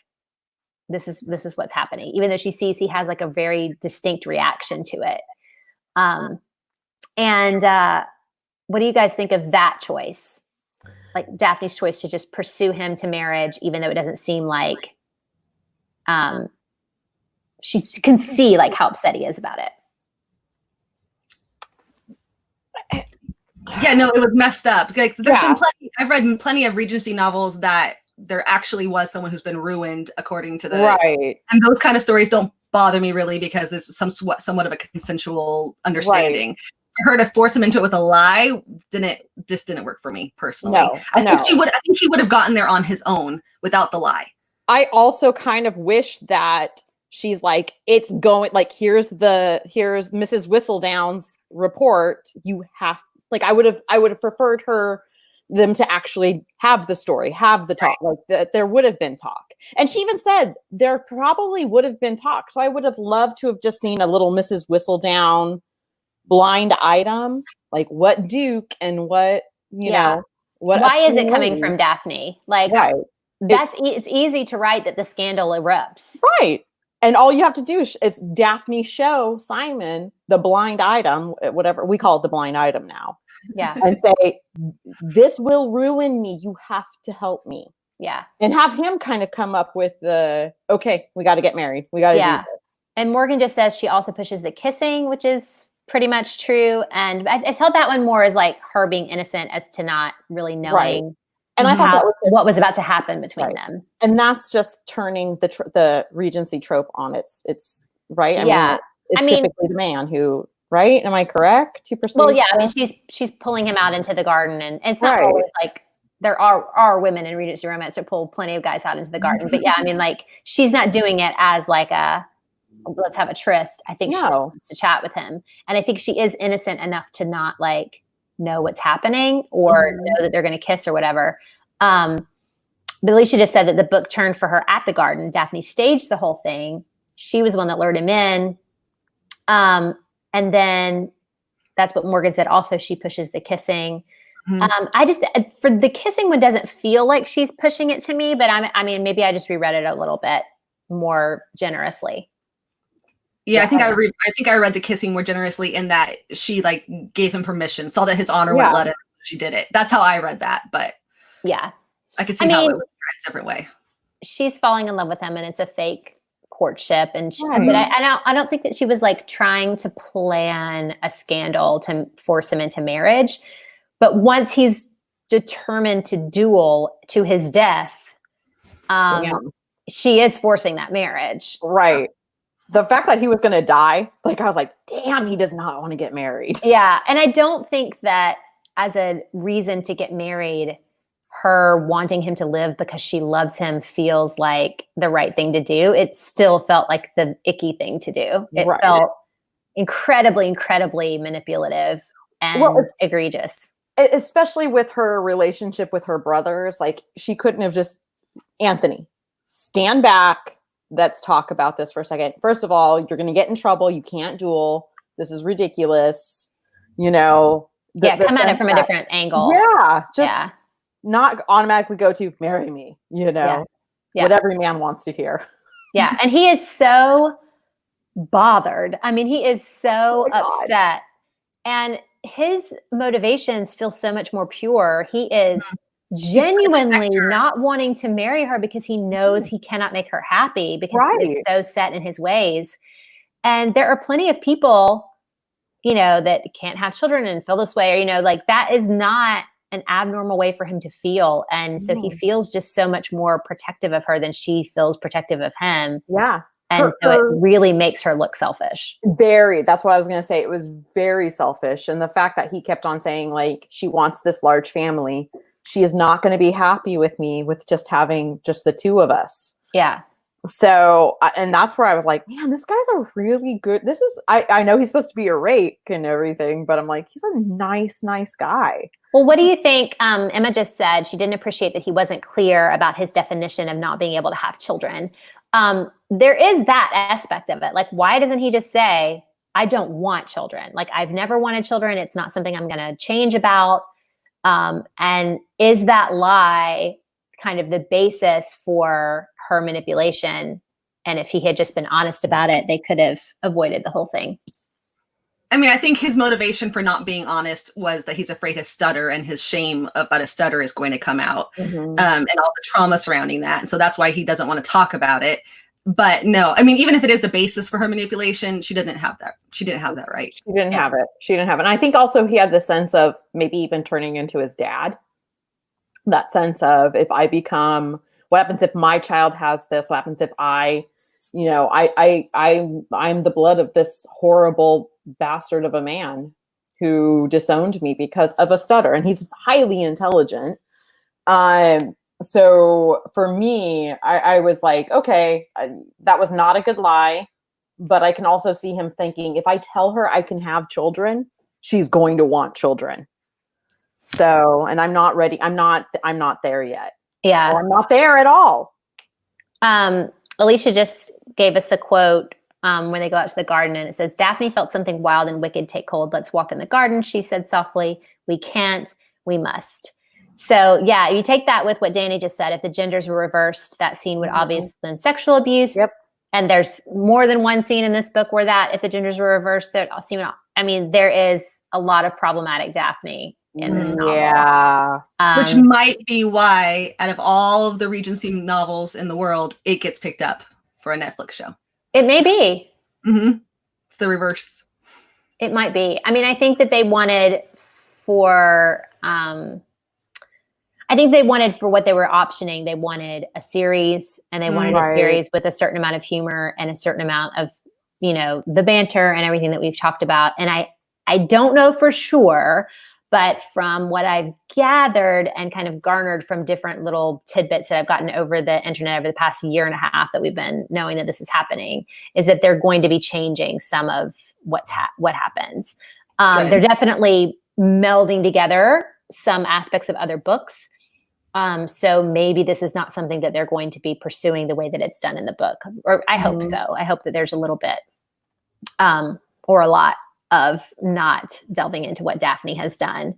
this is what's happening, even though she sees he has like a very distinct reaction to it. What do you guys think of that choice? Like Daphne's choice to just pursue him to marriage, even though it doesn't seem like she can see like how upset he is about it. Yeah, no, it was messed up. Like, there's been plenty, I've read plenty of Regency novels that there actually was someone who's been ruined according to the and those kind of stories don't bother me really because it's somewhat of a consensual understanding. For her to force him into it with a lie didn't work for me personally. I think he would have gotten there on his own without the lie. I also kind of wish that she's like, it's going, like, here's Mrs. Whistledown's report. You have, like, I would have preferred them to actually have the story, have the talk, like that there would have been talk. And she even said there probably would have been talk. So I would have loved to have just seen a little Mrs. Whistledown blind item, like what Duke and what, you know, what. Why is it coming from Daphne? Like, it's easy to write that the scandal erupts. Right. And all you have to do is Daphne show Simon the blind item, whatever we call it, the blind item now. Yeah. and say, this will ruin me. You have to help me. Yeah. And have him kind of come up with okay, we got to get married. We got to do this. And Morgan just says she also pushes the kissing, which is pretty much true. And I felt that one more as like her being innocent as to not really knowing and I thought that was what was about to happen between them. And that's just turning the Regency trope on its right. I mean, typically the man who, right? Am I correct? To pursue. Well, yeah. I mean, she's pulling him out into the garden, and it's not always like there are women in Regency Romance that pull plenty of guys out into the garden. But yeah, I mean, like she's not doing it as like a let's have a tryst. I think she just wants to chat with him, and I think she is innocent enough to not like know what's happening or know that they're going to kiss or whatever. But Alicia just said that the book turned for her at the garden. Daphne staged the whole thing. She was the one that lured him in. And then that's what Morgan said. Also, she pushes the kissing. I just, for the kissing one, doesn't feel like she's pushing it to me, but I mean, maybe I just reread it a little bit more generously. Yeah, I think I read the kissing more generously in that she like gave him permission, saw that his honor wouldn't let it. She did it. That's how I read that. But yeah, I could see how it would be a different way. She's falling in love with him, and it's a fake courtship. And but I don't think that she was like trying to plan a scandal to force him into marriage. But once he's determined to duel to his death, she is forcing that marriage. Right. The fact that he was going to die, like I was like, damn, he does not want to get married. Yeah. And I don't think that as a reason to get married, her wanting him to live because she loves him feels like the right thing to do. It still felt like the icky thing to do. It felt incredibly, incredibly manipulative and egregious. Especially with her relationship with her brothers. Like she couldn't have just, Anthony, stand back. Let's talk about this for a second. First of all, you're going to get in trouble. You can't duel. This is ridiculous. You know. Come at it from a different angle. Yeah. Just not automatically go to marry me, you know, what every man wants to hear. Yeah. And he is so bothered. I mean, he is so upset. And his motivations feel so much more pure. He is genuinely not wanting to marry her because he knows he cannot make her happy because he is so set in his ways. And there are plenty of people, you know, that can't have children and feel this way, or, you know, like that is not an abnormal way for him to feel. And so he feels just so much more protective of her than she feels protective of him. Yeah. And so it really makes her look selfish. That's what I was going to say. It was very selfish. And the fact that he kept on saying like, she wants this large family. She is not going to be happy with me with just having just the two of us. Yeah. So, and that's where I was like, man, this guy's a really good, I know he's supposed to be a rake and everything, but I'm like, he's a nice guy. Well, what do you think? Emma just said she didn't appreciate that he wasn't clear about his definition of not being able to have children. There is that aspect of it. Like, why doesn't he just say, I don't want children? Like, I've never wanted children. It's not something I'm going to change about. And is that lie kind of the basis for her manipulation? And if he had just been honest about it, they could have avoided the whole thing. I mean, I think his motivation for not being honest was that he's afraid his stutter and his shame about a stutter is going to come out, and all the trauma surrounding that. And so that's why he doesn't want to talk about it. But no, I mean, even if it is the basis for her manipulation, she didn't have that. She didn't have that right. She didn't have it. And I think also he had the sense of maybe even turning into his dad. That sense of, if I become, what happens if my child has this? What happens if I'm the blood of this horrible bastard of a man who disowned me because of a stutter? And he's highly intelligent. So for me, I was like, okay, that was not a good lie, but I can also see him thinking, if I tell her I can have children, she's going to want children. So, and I'm not ready. I'm not there yet. Yeah. Or I'm not there at all. Alicia just gave us the quote when they go out to the garden, and it says, Daphne felt something wild and wicked take hold. Let's walk in the garden, she said softly. We can't, we must. So yeah, you take that with what Danny just said. If the genders were reversed, that scene would obviously been sexual abuse. Yep. And there's more than one scene in this book where that, if the genders were reversed, that scene would I mean, there is a lot of problematic Daphne in this novel. Yeah. Which might be why, out of all of the Regency novels in the world, it gets picked up for a Netflix show. It may be. Mm-hmm. It's the reverse. It might be. I mean, I think that they wanted for, I think they wanted for what they were optioning, they wanted a series, and they wanted a series with a certain amount of humor and a certain amount of, you know, the banter and everything that we've talked about. And I don't know for sure, but from what I've gathered and kind of garnered from different little tidbits that I've gotten over the internet over the past year and a half that we've been knowing that this is happening, is that they're going to be changing some of what happens. They're definitely melding together some aspects of other books. So maybe this is not something that they're going to be pursuing the way that it's done in the book. Or I hope so. I hope that there's a little bit or a lot of not delving into what Daphne has done.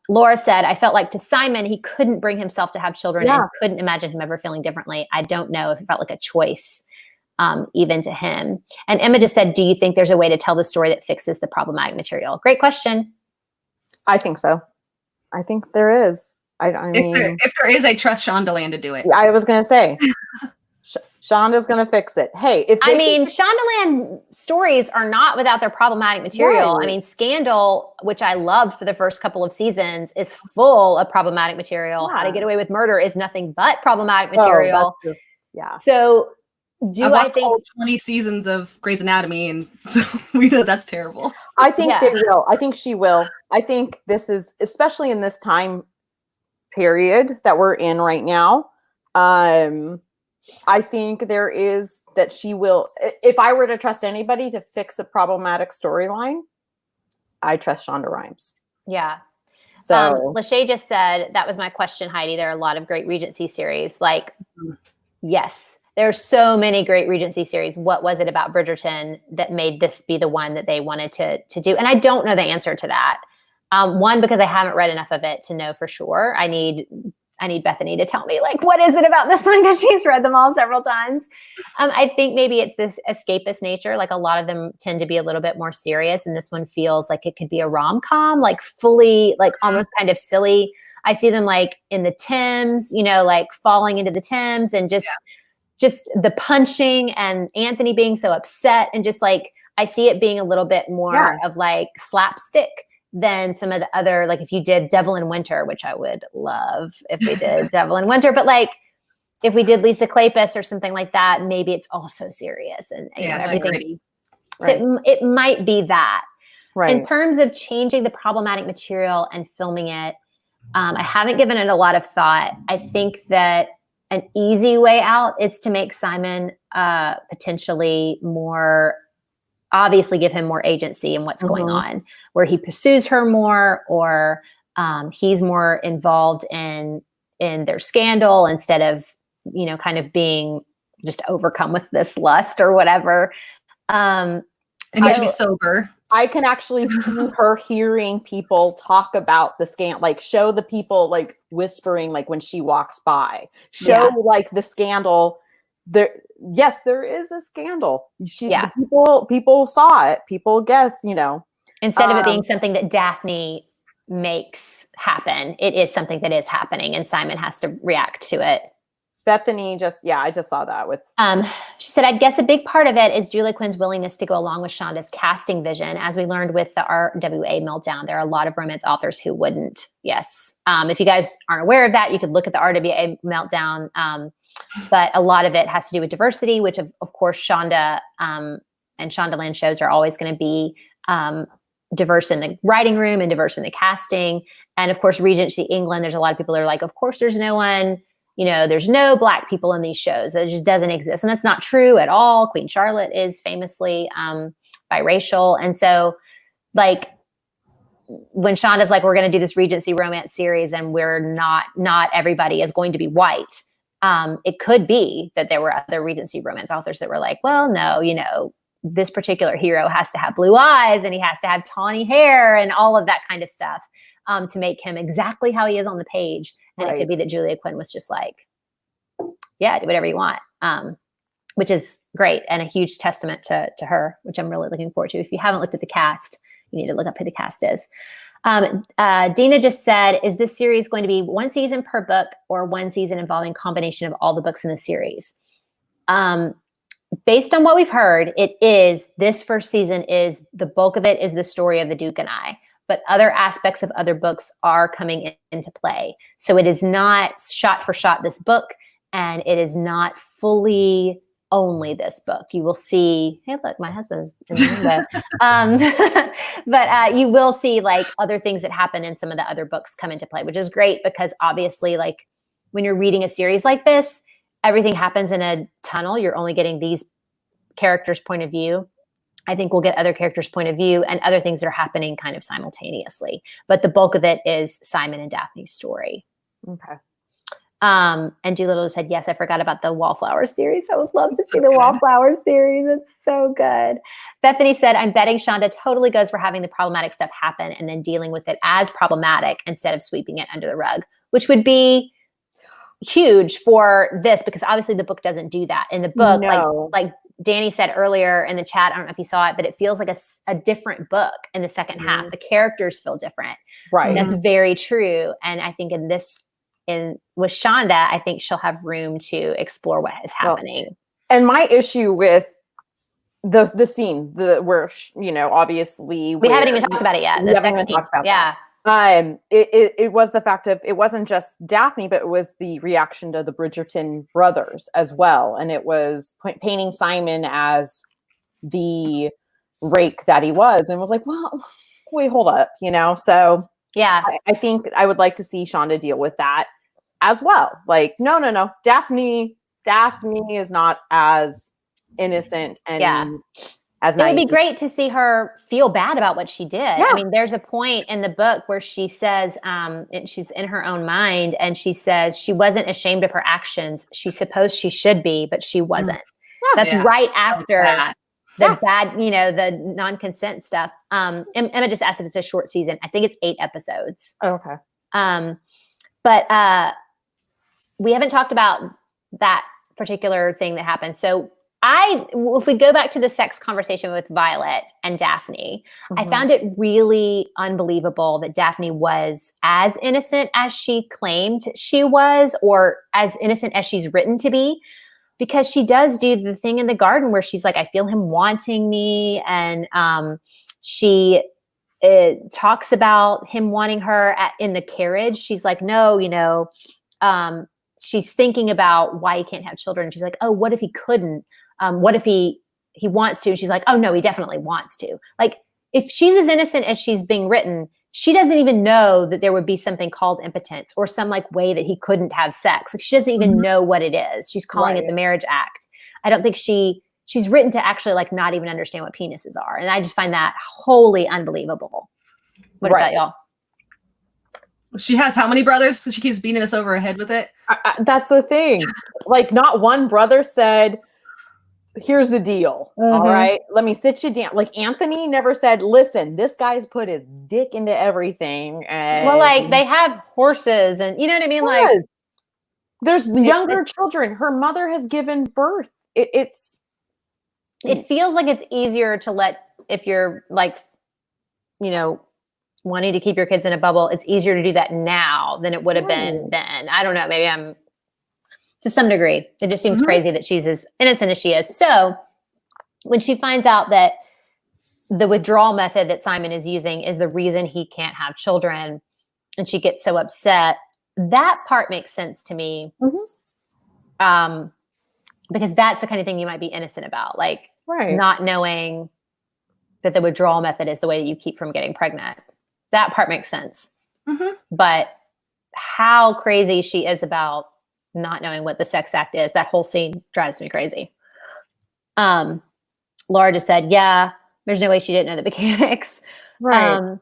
Laura said, I felt like to Simon, he couldn't bring himself to have children and couldn't imagine him ever feeling differently. I don't know if it felt like a choice even to him. And Emma just said, do you think there's a way to tell the story that fixes the problematic material? Great question. I think so. I think there is. I mean, if there is, I trust Shondaland to do it. I was going to say, Shonda's going to fix it. Hey, Shondaland stories are not without their problematic material. Right. I mean, Scandal, which I loved for the first couple of seasons, is full of problematic material. How to Get Away with Murder is nothing but problematic material. So I think all 20 seasons of Grey's Anatomy, and so we know that's terrible. I think they will. I think she will. I think this is, especially in this time period that we're in right now. I think there is that she will. If I were to trust anybody to fix a problematic storyline, I trust Shonda Rhimes. Yeah. So Lachey just said, that was my question, Heidi. There are a lot of great Regency series. Like, yes, there are so many great Regency series. What was it about Bridgerton that made this be the one that they wanted to do? And I don't know the answer to that. One, because I haven't read enough of it to know for sure. I need Bethany to tell me, like, what is it about this one? Because she's read them all several times. I think maybe it's this escapist nature. Like, a lot of them tend to be a little bit more serious. And this one feels like it could be a rom-com, like fully, like almost kind of silly. I see them like in the Thames, you know, like falling into the Thames and just the punching and Anthony being so upset. And just like, I see it being a little bit more of like slapstick than some of the other, like if you did Devil in Winter, which I would love if we did Devil in Winter, but like if we did Lisa Kleypas or something like that, maybe it's also serious and you know, everything. So it might be that. Right. In terms of changing the problematic material and filming it, I haven't given it a lot of thought. I think that an easy way out is to make Simon potentially more, obviously give him more agency in what's going on, where he pursues her more, or he's more involved in their scandal instead of, you know, kind of being just overcome with this lust or whatever. And he should be sober. I can actually see her hearing people talk about the scandal, like show the people like whispering, like when she walks by, show like the scandal. There is a scandal. People saw it. People guess, you know. Instead of it being something that Daphne makes happen, it is something that is happening, and Simon has to react to it. Bethany I just saw that with. She said, I'd guess a big part of it is Julia Quinn's willingness to go along with Shonda's casting vision. As we learned with the RWA meltdown, there are a lot of romance authors who wouldn't. Yes. If you guys aren't aware of that, you could look at the RWA meltdown. But a lot of it has to do with diversity, which of course Shonda and Shondaland shows are always going to be diverse in the writing room and diverse in the casting. And of course, Regency England, there's a lot of people that are like, of course, there's no one, you know, there's no Black people in these shows. That just doesn't exist. And that's not true at all. Queen Charlotte is famously biracial. And so like when Shonda's like, we're going to do this Regency romance series and we're not everybody is going to be white. It could be that there were other Regency romance authors that were like, well, no, you know, this particular hero has to have blue eyes and he has to have tawny hair and all of that kind of stuff to make him exactly how he is on the page. And it could be that Julia Quinn was just like, yeah, do whatever you want. which is great and a huge testament to her, which I'm really looking forward to. If you haven't looked at the cast, you need to look up who the cast is. Dina just said, is this series going to be one season per book or one season involving combination of all the books in the series? Based on what we've heard, it is, this first season is, the bulk of it is the story of the Duke and I, but other aspects of other books are coming into play. So it is not shot for shot this book, and it is not fully only this book. You will see, hey, look, my husband's in the window. But you will see like other things that happen in some of the other books come into play, which is great because obviously like when you're reading a series like this, everything happens in a tunnel. You're only getting these characters' point of view. I think we'll get other characters' point of view and other things that are happening kind of simultaneously. But the bulk of it is Simon and Daphne's story. Okay. And Doolittle said, yes, I forgot about the Wallflower series. I would love to see the Wallflower series. It's so good. Bethany said, I'm betting Shonda totally goes for having the problematic stuff happen and then dealing with it as problematic instead of sweeping it under the rug, which would be huge for this because obviously the book doesn't do that. In the book, like Danny said earlier in the chat, I don't know if you saw it, but it feels like a different book in the second half. The characters feel different. Right. That's very true. And I think with Shonda, I think she'll have room to explore what is happening. And my issue with the scene, where obviously we haven't even talked about it yet. We haven't even talked about that. It was the fact of, it wasn't just Daphne, but it was the reaction to the Bridgerton brothers as well. And it was painting Simon as the rake that he was, and was like, well, wait, hold up, So yeah, I think I would like to see Shonda deal with that as well. Like, no. Daphne is not as innocent and as it would be naive. great to see her feel bad about what she did. Yeah. I mean, there's a point in the book where she says, she's in her own mind, and she says she wasn't ashamed of her actions. She supposed she should be, but she wasn't. That's right after the bad, the non-consent stuff. Emma just asked if it's a short season. I think it's 8 episodes. Oh, okay. But we haven't talked about that particular thing that happened. So if we go back to the sex conversation with Violet and Daphne, I found it really unbelievable that Daphne was as innocent as she claimed she was, or as innocent as she's written to be, because she does do the thing in the garden where she's like, I feel him wanting me. And she talks about him wanting her in the carriage. She's like, no, she's thinking about why he can't have children. She's like, oh, what if he couldn't? What if he wants to? And she's like, oh no, he definitely wants to. Like, if she's as innocent as she's being written, she doesn't even know that there would be something called impotence or some like way that he couldn't have sex. Like, she doesn't even know what it is. She's calling it the marriage act. I don't think she's written to actually like not even understand what penises are. And I just find that wholly unbelievable. What about y'all? She has how many brothers? So she keeps beating us over her head with it. That's the thing. Like, not one brother said, here's the deal. All right, let me sit you down. Like, Anthony never said, listen, this guy's put his dick into everything. And well, like, they have horses and you know what I mean? Yes. Like, there's younger children. Her mother has given birth. It feels like it's easier to let, if you're like, wanting to keep your kids in a bubble, it's easier to do that now than it would have been then. I don't know. Maybe I'm, to some degree, it just seems crazy that she's as innocent as she is. So when she finds out that the withdrawal method that Simon is using is the reason he can't have children, and she gets so upset, that part makes sense to me. Because that's the kind of thing you might be innocent about, like not knowing that the withdrawal method is the way that you keep from getting pregnant. That part makes sense. But how crazy she is about not knowing what the sex act is, that whole scene drives me crazy. Laura just said, yeah, there's no way she didn't know the mechanics. At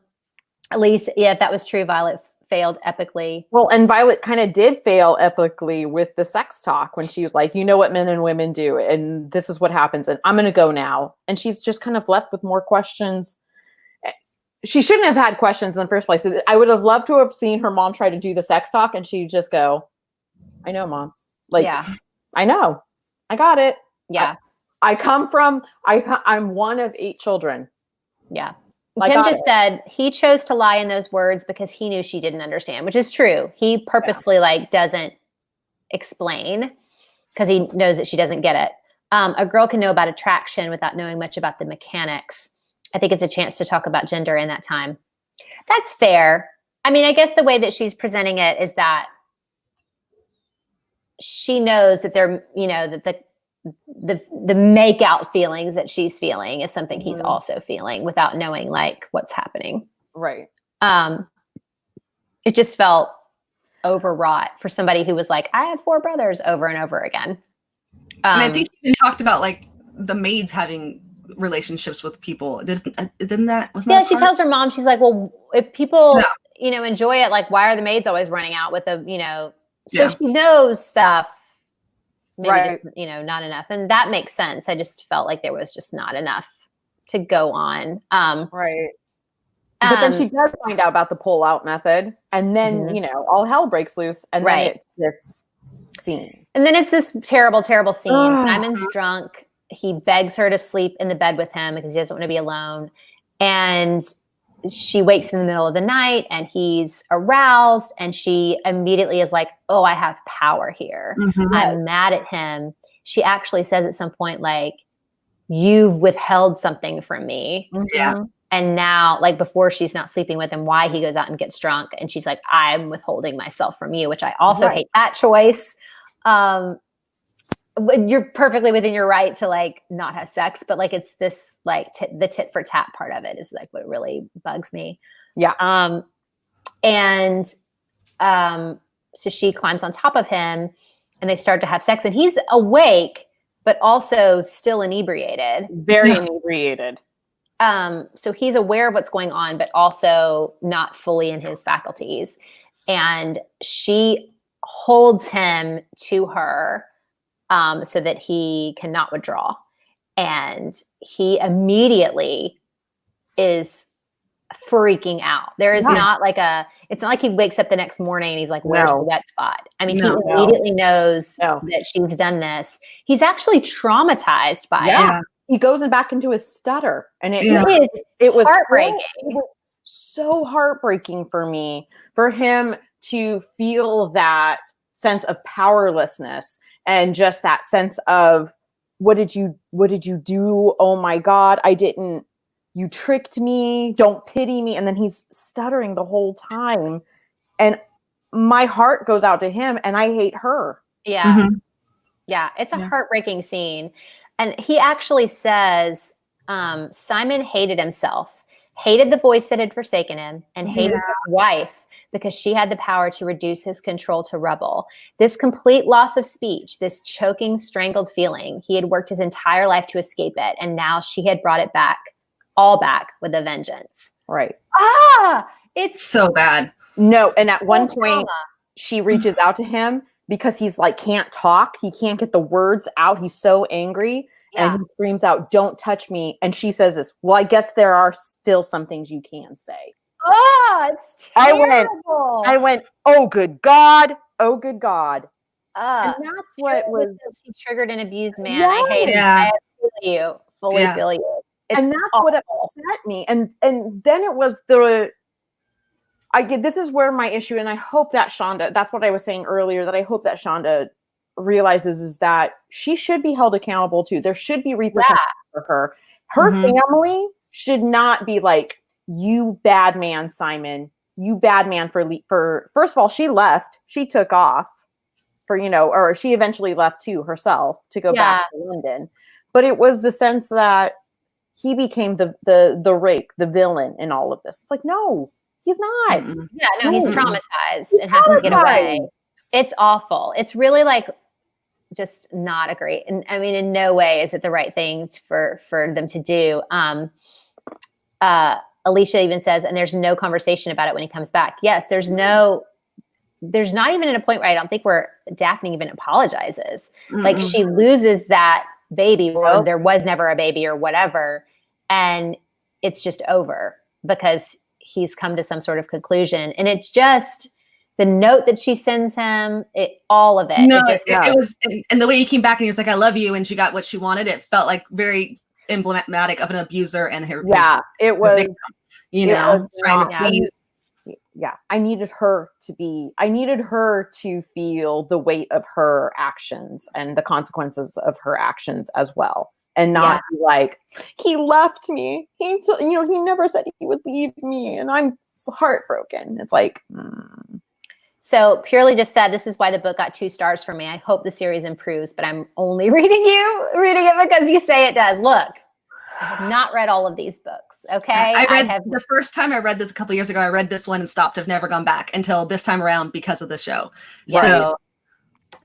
least, if that was true, Violet failed epically. Well, and Violet kind of did fail epically with the sex talk when she was like, you know what men and women do, and this is what happens, and I'm going to go now. And she's just kind of left with more questions. She shouldn't have had questions in the first place. I would have loved to have seen her mom try to do the sex talk, and she'd just go, I know, Mom. Like, I know. I got it. Yeah. I'm one of 8 children. Yeah. I Kim got just said he chose to lie in those words because he knew she didn't understand, which is true. He purposefully like doesn't explain because he knows that she doesn't get it. A girl can know about attraction without knowing much about the mechanics. I think it's a chance to talk about gender in that time. That's fair. I mean, I guess the way that she's presenting it is that she knows that they're, you know, that the make out feelings that she's feeling is something he's also feeling without knowing like what's happening. Right. It just felt overwrought for somebody who was like, I have 4 brothers over and over again. And I think she even talked about like the maids having relationships with people. Didn't that? Yeah, she tells her mom, she's like, well, if people, you know, enjoy it, like, why are the maids always running out with a, you know, so she knows stuff, maybe, just, you know, not enough. And that makes sense. I just felt like there was just not enough to go on. Right. But then she does find out about the pull-out method. And then, you know, all hell breaks loose. And then it's this scene. And then it's this terrible, terrible scene. Simon's drunk. He begs her to sleep in the bed with him because he doesn't want to be alone. And she wakes in the middle of the night and he's aroused. And she immediately is like, oh, I have power here. I'm mad at him. She actually says at some point, like, you've withheld something from me. Yeah. And now, like before she's not sleeping with him, why he goes out and gets drunk. And she's like, I'm withholding myself from you, which I also hate that choice. You're perfectly within your right to like not have sex, but like it's this like the tit for tat part of it is like what really bugs me. Yeah. So she climbs on top of him and they start to have sex and he's awake, but also still inebriated. Very inebriated. So he's aware of what's going on, but also not fully in his faculties. And she holds him to her so that he cannot withdraw. And he immediately is freaking out. There is not like it's not like he wakes up the next morning and he's like, where's the wet spot? I mean, he immediately knows that she's done this. He's actually traumatized by it. He goes back into his stutter, and it was heartbreaking. It was so heartbreaking for me, for him to feel that sense of powerlessness and just that sense of what did you do? Oh my God, you tricked me. Don't pity me. And then he's stuttering the whole time, and my heart goes out to him, and I hate her. Yeah, it's a heartbreaking scene. And he actually says Simon hated himself, hated the voice that had forsaken him, and hated his wife because she had the power to reduce his control to rubble. This complete loss of speech, this choking, strangled feeling, he had worked his entire life to escape it. And now she had brought it back, all back with a vengeance. Right. It's so bad. No. And at one point, she reaches out to him because he's like, can't talk. He can't get the words out. He's so angry. And he screams out, don't touch me. And she says this, well, I guess there are still some things you can say. It's terrible. I went, oh, good God. Oh, good God. And that's what was. He triggered an abused man. I hate it. I feel you. Fully feel you. And that's what upset me. And then it was this is where my issue, and I hope that Shonda, that's what I was saying earlier, that I hope that Shonda realizes is that she should be held accountable too. There should be repercussions for her. Her family should not be like, you bad man, Simon, you bad man for first of all, she left, she took off for, or she eventually left too herself to go back to London. But it was the sense that he became the rake, the villain in all of this. It's like, no, he's not. Yeah, no, he's traumatized and has to get away. It's awful. It's really like just not a great, and I mean, in no way is it the right thing for them to do. Alicia even says, and there's no conversation about it when he comes back. Yes, there's not even at a point where I don't think where Daphne even apologizes. Like she loses that baby, or there was never a baby or whatever. And it's just over because he's come to some sort of conclusion. And it's just, the note that she sends him, all of it. No, it was, and the way he came back and he was like, "I love you," and she got what she wanted. It felt like very emblematic of an abuser and her. It was. Victim, trying to please. Yeah, I needed her to feel the weight of her actions and the consequences of her actions as well, and not be like, he left me. He never said he would leave me, and I'm heartbroken. It's like. So Purely just said, this is why the book got 2 stars for me. I hope the series improves, but I'm only reading it because you say it does. Look, I have not read all of these books. Okay. The first time I read this a couple years ago, I read this one and stopped. I've never gone back until this time around because of the show. Right. So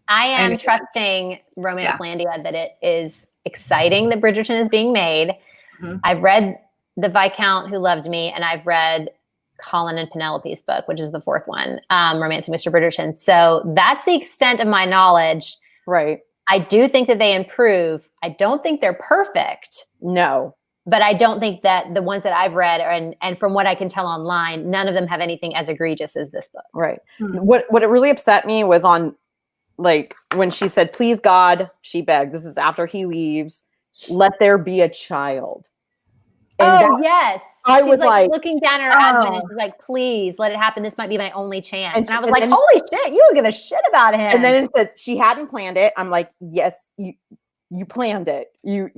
I am trusting Romancelandia that it is exciting that Bridgerton is being made. Mm-hmm. I've read The Viscount Who Loved Me, and I've read Colin and Penelope's book, which is the 4th one, Romancing Mr. Bridgerton. So that's the extent of my knowledge. Right. I do think that they improve. I don't think they're perfect. No. But I don't think that the ones that I've read and from what I can tell online, none of them have anything as egregious as this book. Right. Mm-hmm. What it really upset me was on, like, when she said, "Please God," she begged. This is after he leaves. "Let there be a child." And yes. I was like looking down at her husband and she's like, "Please let it happen. This might be my only chance." And I was like, holy shit, you don't give a shit about him. And then it says she hadn't planned it. I'm like, yes, you planned it. You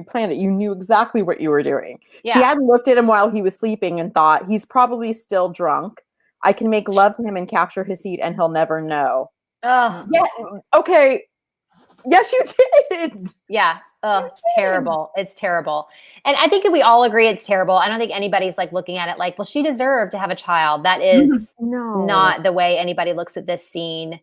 planned it. You knew exactly what you were doing. Yeah. She hadn't looked at him while he was sleeping and thought, he's probably still drunk. I can make love to him and capture his seat and he'll never know. Oh. Yeah. Okay. Yes, you did. Yeah. Oh, it's terrible. It's terrible. And I think that we all agree it's terrible. I don't think anybody's like looking at it like, well, she deserved to have a child. That is not the way anybody looks at this scene.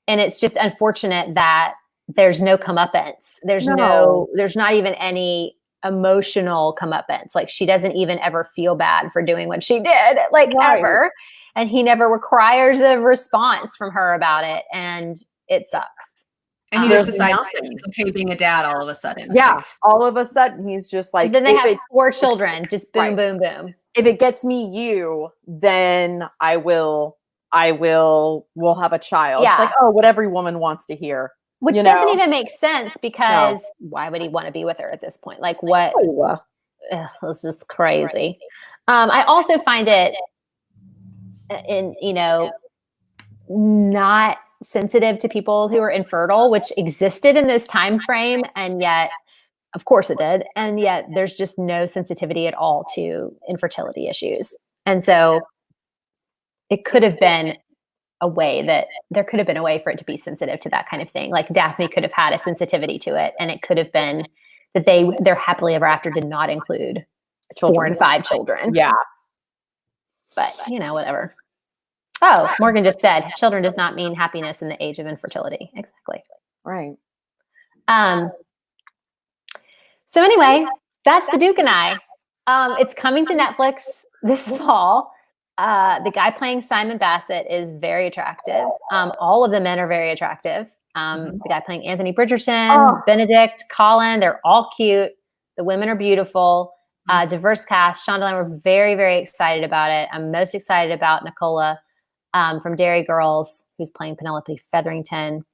And it's just unfortunate that there's no comeuppance. There's not even any emotional comeuppance. Like she doesn't even ever feel bad for doing what she did, ever. And he never requires a response from her about it. And it sucks. And he just decides that he's okay being a dad all of a sudden. Yeah, all of a sudden he's just like. Then they have 4 children. Just boom, boom, boom. If it gets me you, then we'll have a child. Yeah. It's like, oh, what every woman wants to hear. Which doesn't even make sense because why would he want to be with her at this point? Like what? This is crazy. I also find it not sensitive to people who are infertile, which existed in this time frame, and yet of course it did, and yet there's just no sensitivity at all to infertility issues. And so it could have been a way for it to be sensitive to that kind of thing. Like Daphne could have had a sensitivity to it, and it could have been that their happily ever after did not include 4 and 5 children. Yeah. But whatever. Oh, Morgan just said, children does not mean happiness in the age of infertility. Exactly. Right. So anyway, that's The Duke and I. It's coming to Netflix this fall. The guy playing Simon Bassett is very attractive. All of the men are very attractive. The guy playing Anthony Bridgerton, Benedict, Colin, they're all cute. The women are beautiful. Diverse cast. Shonda and I were very, very excited about it. I'm most excited about Nicola from Derry Girls, who's playing Penelope Featherington.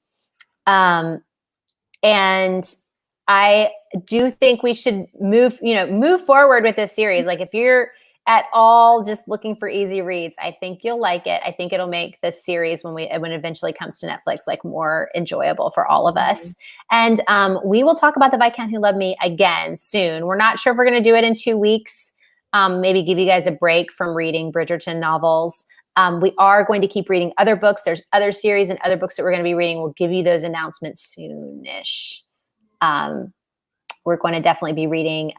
And I do think we should move forward with this series. Like if you're at all just looking for easy reads, I think you'll like it. I think it'll make this series when it eventually comes to Netflix, like more enjoyable for all of us. And we will talk about The Viscount Who Loved Me again soon. We're not sure if we're going to do it in 2 weeks. Maybe give you guys a break from reading Bridgerton novels. We are going to keep reading other books. There's other series and other books that we're going to be reading. We'll give you those announcements soonish. We're going to definitely be reading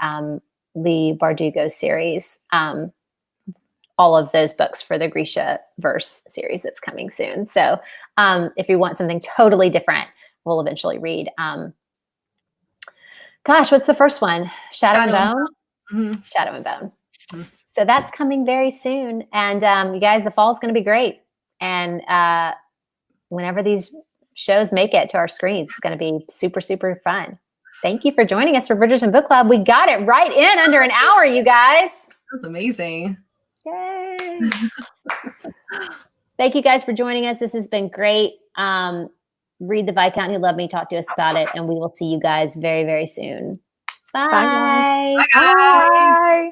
the Bardugo series, all of those books for the Grisha verse series that's coming soon. So if you want something totally different, we'll eventually read. Gosh, what's the first one? Shadow and Bone? Mm-hmm. Shadow and Bone. Mm-hmm. So that's coming very soon. And you guys, the fall is going to be great. And whenever these shows make it to our screens, it's going to be super, super fun. Thank you for joining us for Bridgerton Book Club. We got it right in under an hour, you guys. That was amazing. Yay. Thank you guys for joining us. This has been great. Read The Viscount Who Loved Me. Talk to us about it. And we will see you guys very, very soon. Bye. Bye, guys. Bye, guys. Bye.